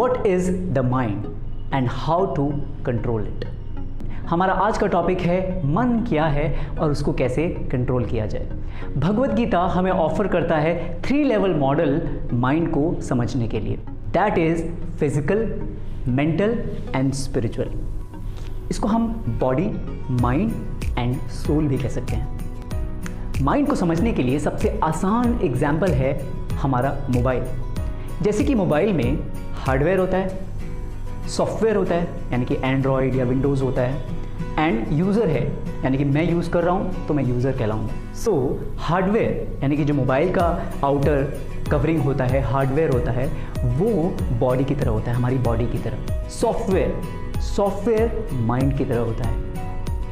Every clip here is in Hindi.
What is the mind and how to control it. हमारा आज का टॉपिक है मन क्या है और उसको कैसे कंट्रोल किया जाए। भगवत गीता हमें ऑफर करता है 3 लेवल मॉडल माइंड को समझने के लिए, that is physical, mental and spiritual. इसको हम बॉडी, माइंड एंड सोल भी कह सकते हैं। माइंड को समझने के लिए सबसे आसान एग्जाम्पल है हमारा मोबाइल। जैसे कि मोबाइल में हार्डवेयर होता है, सॉफ्टवेयर होता है यानी कि एंड्रॉयड या विंडोज़ होता है, एंड यूज़र है यानी कि मैं यूज़ कर रहा हूँ तो मैं यूज़र कहलाऊँगा। सो हार्डवेयर यानी कि जो मोबाइल का आउटर कवरिंग होता है, हार्डवेयर होता है, वो बॉडी की तरह होता है, हमारी बॉडी की तरह। सॉफ्टवेयर माइंड की तरह होता है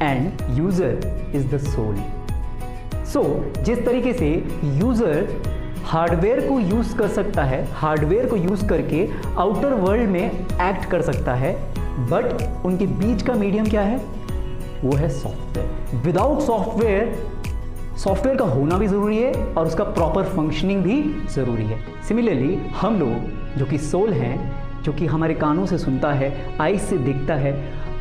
and user is the soul. So जिस तरीके से यूज़र हार्डवेयर को यूज़ कर सकता है, हार्डवेयर को यूज़ करके आउटर वर्ल्ड में एक्ट कर सकता है, बट उनके बीच का मीडियम क्या है? वो है सॉफ्टवेयर। विदाउट सॉफ्टवेयर का होना भी ज़रूरी है और उसका प्रॉपर फंक्शनिंग भी ज़रूरी है। सिमिलरली हम लोग जो कि सोल हैं, जो कि हमारे कानों से सुनता है, आईज से दिखता है,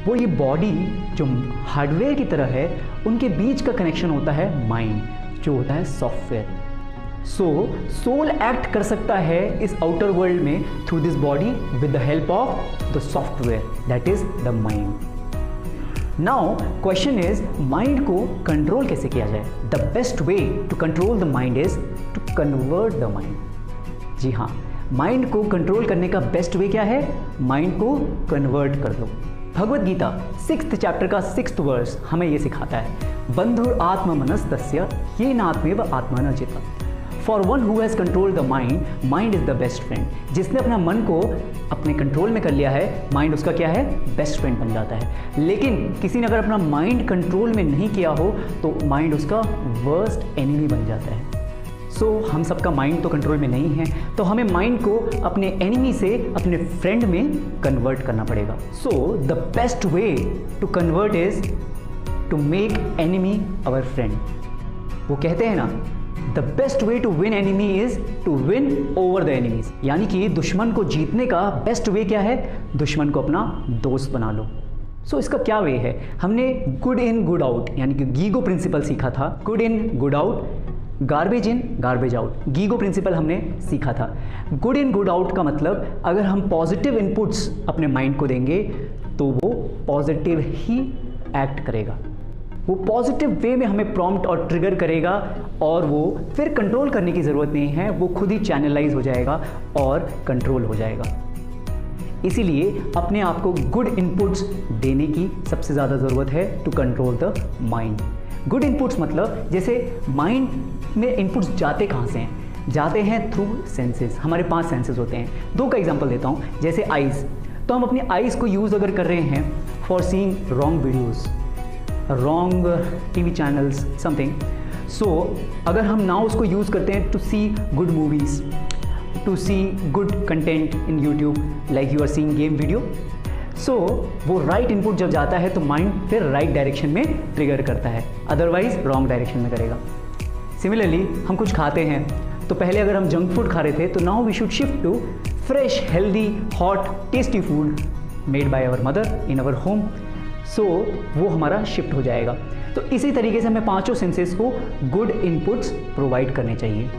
वो ये बॉडी जो हार्डवेयर की तरह है, उनके बीच का कनेक्शन होता है माइंड, जो होता है सॉफ्टवेयर। सो सोल एक्ट कर सकता है इस आउटर वर्ल्ड में through this body with the help of the software, that is the mind. Now question is, mind को कंट्रोल कैसे किया जाए? The best way to control the mind is to convert the mind. जी हाँ, माइंड को कंट्रोल करने का बेस्ट वे क्या है? माइंड को कन्वर्ट कर दो। भगवत गीता 6th चैप्टर का 6th वर्स हमें ये सिखाता है, बंधुर आत्म मनस्तस्य येन आत्मेव आत्मना जिता। For one who has control the mind, mind is the best friend. जिसने अपना मन को अपने कंट्रोल में कर लिया है, माइंड उसका क्या है? बेस्ट फ्रेंड बन जाता है। लेकिन किसी ने अगर अपना माइंड कंट्रोल में नहीं किया हो तो माइंड उसका वर्स्ट एनिमी बन जाता है। सो हम सबका माइंड तो कंट्रोल में नहीं है, तो हमें माइंड को अपने एनिमी से अपने फ्रेंड में कन्वर्ट करना पड़ेगा। So the best way to convert is to make enemy our friend. वो कहते हैं ना, the best way to win enemy is to win over the enemies. यानी कि दुश्मन को जीतने का बेस्ट वे क्या है? दुश्मन को अपना दोस्त बना लो। सो इसका क्या वे है? हमने गुड इन गुड आउट यानी कि गीगो प्रिंसिपल सीखा था। Good in good out, garbage in garbage out, GIGO principle हमने सीखा था। गुड इन गुड आउट का मतलब, अगर हम पॉजिटिव इनपुट्स अपने माइंड को देंगे तो वो पॉजिटिव ही एक्ट करेगा, वो पॉजिटिव वे में हमें प्रॉम्प्ट और ट्रिगर करेगा, और वो फिर कंट्रोल करने की ज़रूरत नहीं है, वो खुद ही चैनलाइज हो जाएगा और कंट्रोल हो जाएगा। इसीलिए अपने आप को गुड इनपुट्स देने की सबसे ज़्यादा ज़रूरत है to control the mind. Good inputs मतलब, जैसे माइंड में इनपुट्स जाते कहाँ से हैं? जाते हैं थ्रू सेंसेस। हमारे 5 सेंसेस होते हैं। 2 का एग्जांपल देता हूँ। जैसे आइज़, तो हम अपनी आइज़ को यूज़ अगर कर रहे हैं for seeing wrong videos, wrong TV channels, something, so अगर हम नाउ उसको यूज़ करते हैं to see good movies, to see good content in YouTube, like you are seeing game video, so वो राइट इनपुट जब जाता है तो माइंड फिर राइट डायरेक्शन में ट्रिगर करता है, अदरवाइज रॉन्ग डायरेक्शन में करेगा। सिमिलरली हम कुछ खाते हैं, तो पहले अगर हम जंक फूड खा रहे थे, तो now we should shift to fresh, healthy, hot, tasty food made by our mother in our home. So वो हमारा शिफ्ट हो जाएगा। तो इसी तरीके से हमें 5 सेंसेस को गुड इनपुट्स प्रोवाइड करने चाहिए।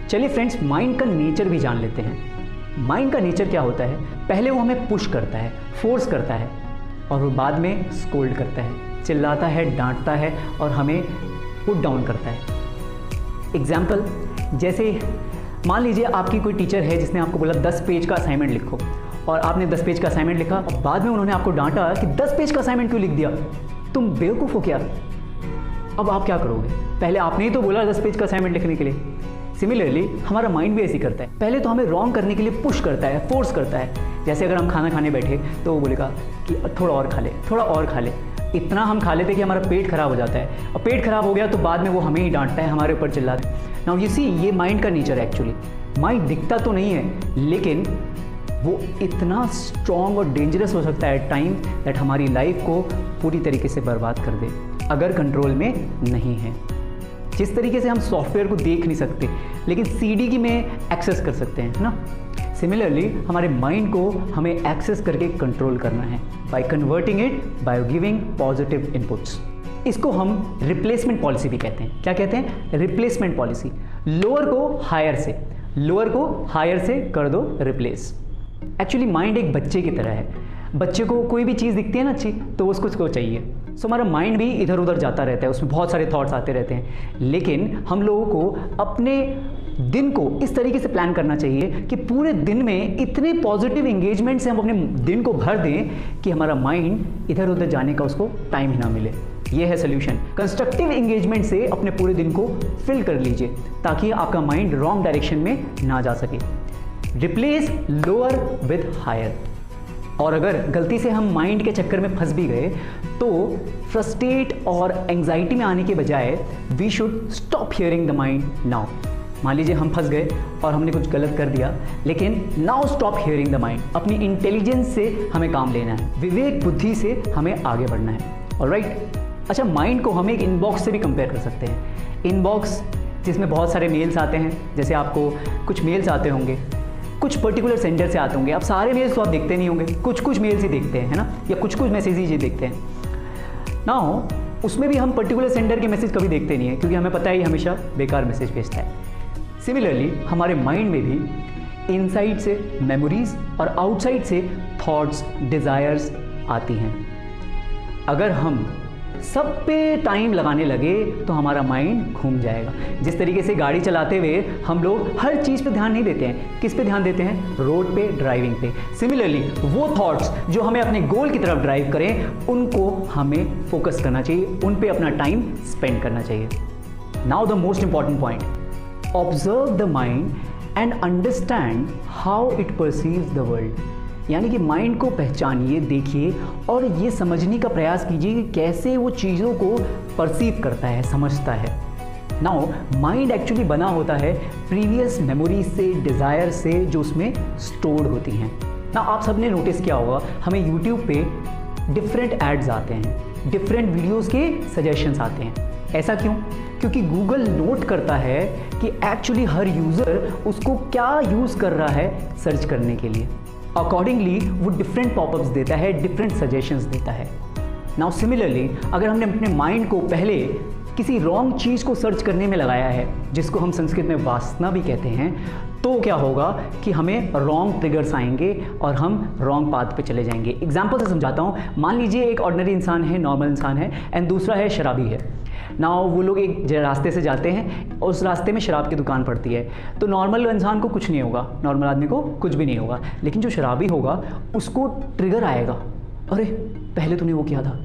चलिए फ्रेंड्स, माइंड का नेचर भी जान लेते हैं। माइंड का नेचर क्या होता है? पहले वो हमें पुश करता है, फोर्स करता है, और वो बाद में स्कोल्ड करता है, चिल्लाता है, डांटता है और हमें पुट डाउन करता है। एग्जाम्पल, जैसे मान लीजिए आपकी कोई टीचर है जिसने आपको बोला 10 पेज का असाइनमेंट लिखो, और आपने 10 पेज का असाइनमेंट लिखा, और बाद में उन्होंने आपको डांटा कि 10 पेज का असाइनमेंट क्यों लिख दिया, तुम बेवकूफ़ हो क्या? अब आप क्या करोगे? पहले आपने ही तो बोला 10 पेज का असाइनमेंट लिखने के लिए। सिमिलरली हमारा माइंड भी ऐसे करता है, पहले तो हमें रॉन्ग करने के लिए पुश करता है, फोर्स करता है। जैसे अगर हम खाना खाने बैठे तो वो बोलेगा कि थोड़ा और खा ले, थोड़ा और खा ले। इतना हम खा लेते कि हमारा पेट खराब हो जाता है, और पेट खराब हो गया तो बाद में वो हमें ही डांटता है, हमारे ऊपर चिल्लाता है। नाउ यू सी, ये माइंड का नेचर है एक्चुअली। माइंड दिखता तो नहीं है, लेकिन वो इतना स्ट्रॉन्ग और डेंजरस हो सकता है टाइम दैट हमारी लाइफ को पूरी तरीके से बर्बाद कर दे, अगर कंट्रोल में नहीं है। जिस तरीके से हम सॉफ्टवेयर को देख नहीं सकते, लेकिन सीडी की में एक्सेस कर सकते हैं, है ना। सिमिलरली हमारे माइंड को हमें एक्सेस करके कंट्रोल करना है bye converting it by giving positive inputs. इसको हम रिप्लेसमेंट पॉलिसी भी कहते हैं। क्या कहते हैं? Replacement policy. लोअर को हायर से कर दो रिप्लेस। एक्चुअली माइंड एक बच्चे की तरह है। बच्चे को कोई भी चीज़ दिखती है ना अच्छी, तो उसको चाहिए। सो हमारा माइंड भी इधर उधर जाता रहता है, उसमें बहुत सारे थॉट्स आते रहते हैं। लेकिन हम लोगों को अपने दिन को इस तरीके से प्लान करना चाहिए कि पूरे दिन में इतने पॉजिटिव एंगेजमेंट से हम अपने दिन को भर दें कि हमारा माइंड इधर उधर जाने का उसको टाइम ही ना मिले। ये है सोल्यूशन। कंस्ट्रक्टिव एंगेजमेंट से अपने पूरे दिन को फिल कर लीजिए ताकि आपका माइंड रॉन्ग डायरेक्शन में ना जा सके। Replace lower with higher. और अगर गलती से हम माइंड के चक्कर में फंस भी गए तो फ्रस्ट्रेट और एंजाइटी में आने के बजाय we should stop hearing the mind now. मान लीजिए हम फंस गए और हमने कुछ गलत कर दिया, लेकिन now stop hearing the mind. अपनी इंटेलिजेंस से हमें काम लेना है, विवेक बुद्धि से हमें आगे बढ़ना है। ऑलराइट। अच्छा, माइंड को हम एक इनबॉक्स से भी कंपेयर कर सकते हैं। इनबॉक्स जिसमें बहुत सारे मेल्स आते हैं, जैसे आपको कुछ मेल्स आते होंगे, कुछ पर्टिकुलर सेंडर से आते होंगे। अब सारे मेल्स तो आप देखते नहीं होंगे, कुछ मेल्स ही देखते हैं, है ना, या कुछ मैसेजेस ही देखते हैं। नाउ उसमें भी हम पर्टिकुलर सेंडर के मैसेज कभी देखते नहीं है, क्योंकि हमें पता है ये हमेशा बेकार मैसेज भेजता है। सिमिलरली हमारे माइंड में भी इनसाइड से मेमोरीज और आउटसाइड से थॉट्स, डिज़ायर्स आती हैं। अगर हम सब पे टाइम लगाने लगे तो हमारा माइंड घूम जाएगा। जिस तरीके से गाड़ी चलाते हुए हम लोग हर चीज़ पे ध्यान नहीं देते हैं। किस पे ध्यान देते हैं? रोड पे, ड्राइविंग पे। सिमिलरली वो थॉट्स जो हमें अपने गोल की तरफ ड्राइव करें, उनको हमें फोकस करना चाहिए, उन पे अपना टाइम स्पेंड करना चाहिए। Now the most important point, observe the mind and understand how it perceives the world. यानी कि माइंड को पहचानिए, देखिए और ये समझने का प्रयास कीजिए कि कैसे वो चीज़ों को परसीव करता है, समझता है। नाउ माइंड एक्चुअली बना होता है प्रीवियस मेमोरीज से, डिज़ायर से, जो उसमें स्टोर्ड होती हैं। ना आप सबने नोटिस किया होगा, हमें यूट्यूब पे डिफरेंट एड्स आते हैं, डिफरेंट वीडियोस के सजेशंस आते हैं। ऐसा क्यों? क्योंकि गूगल नोट करता है कि एक्चुअली हर यूज़र उसको क्या यूज़ कर रहा है सर्च करने के लिए। अकॉर्डिंगली वो डिफरेंट पॉपअप्स देता है, डिफरेंट सजेशंस देता है। नाउ सिमिलरली अगर हमने अपने माइंड को पहले किसी रॉन्ग चीज़ को सर्च करने में लगाया है, जिसको हम संस्कृत में वासना भी कहते हैं, तो क्या होगा कि हमें रॉन्ग ट्रिगर्स आएंगे और हम रॉन्ग पाथ पे चले जाएंगे। एग्जाम्पल से समझाता हूँ। मान लीजिए एक ऑर्डिनरी इंसान है, नॉर्मल इंसान है, एंड दूसरा है शराबी है। नाउ वो लोग एक रास्ते से जाते हैं और उस रास्ते में शराब की दुकान पड़ती है। तो नॉर्मल इंसान को कुछ नहीं होगा, नॉर्मल आदमी को कुछ भी नहीं होगा, लेकिन जो शराबी होगा उसको ट्रिगर आएगा, अरे पहले तूने वो किया था,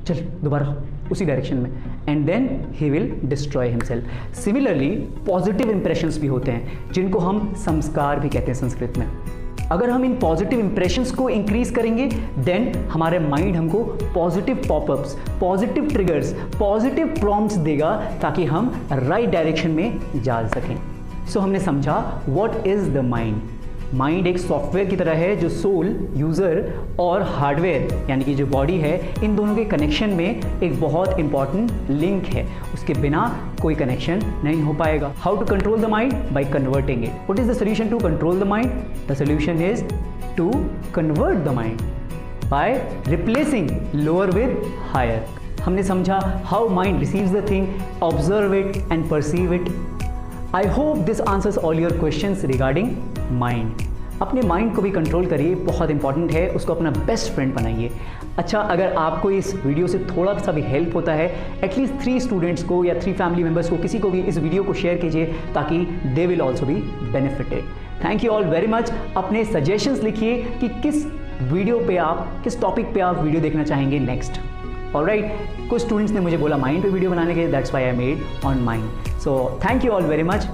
चल दोबारा उसी डायरेक्शन में, and then he will destroy himself. Similarly positive impressions भी होते हैं, जिनको हम संस्कार भी कहते हैं संस्कृत में। अगर हम इन पॉजिटिव इंप्रेशंस को इंक्रीज करेंगे, देन हमारे माइंड हमको positive popups, positive triggers, positive prompts देगा ताकि हम राइट डायरेक्शन में जा सकें। सो हमने समझा what is the mind. Mind एक सॉफ्टवेयर की तरह है जो सोल, यूज़र और हार्डवेयर यानी कि जो बॉडी है, इन दोनों के कनेक्शन में एक बहुत इंपॉर्टेंट लिंक है। उसके बिना कोई कनेक्शन नहीं हो पाएगा। How to control the mind? By converting it. What is the solution to control the mind? The solution is to convert the mind by replacing lower with higher. हमने समझा how mind receives the thing, observe it and perceive it. I hope this answers all your questions regarding mind. अपने माइंड को भी कंट्रोल करिए, बहुत इंपॉर्टेंट है, उसको अपना बेस्ट फ्रेंड बनाइए। अच्छा, अगर आपको इस वीडियो से थोड़ा सा भी हेल्प होता है, एटलीस्ट 3 स्टूडेंट्स को या 3 फैमिली मेम्बर्स को, किसी को भी इस वीडियो को शेयर कीजिए ताकि they will also be benefited. Thank you all very much. अपने सजेशंस लिखिए कि किस वीडियो पे आप, किस टॉपिक पे आप वीडियो देखना चाहेंगे नेक्स्ट। ऑलराइट, कुछ स्टूडेंट्स ने मुझे बोला माइंड पे वीडियो बनाने के, that's why I made on mind. So thank you all very much.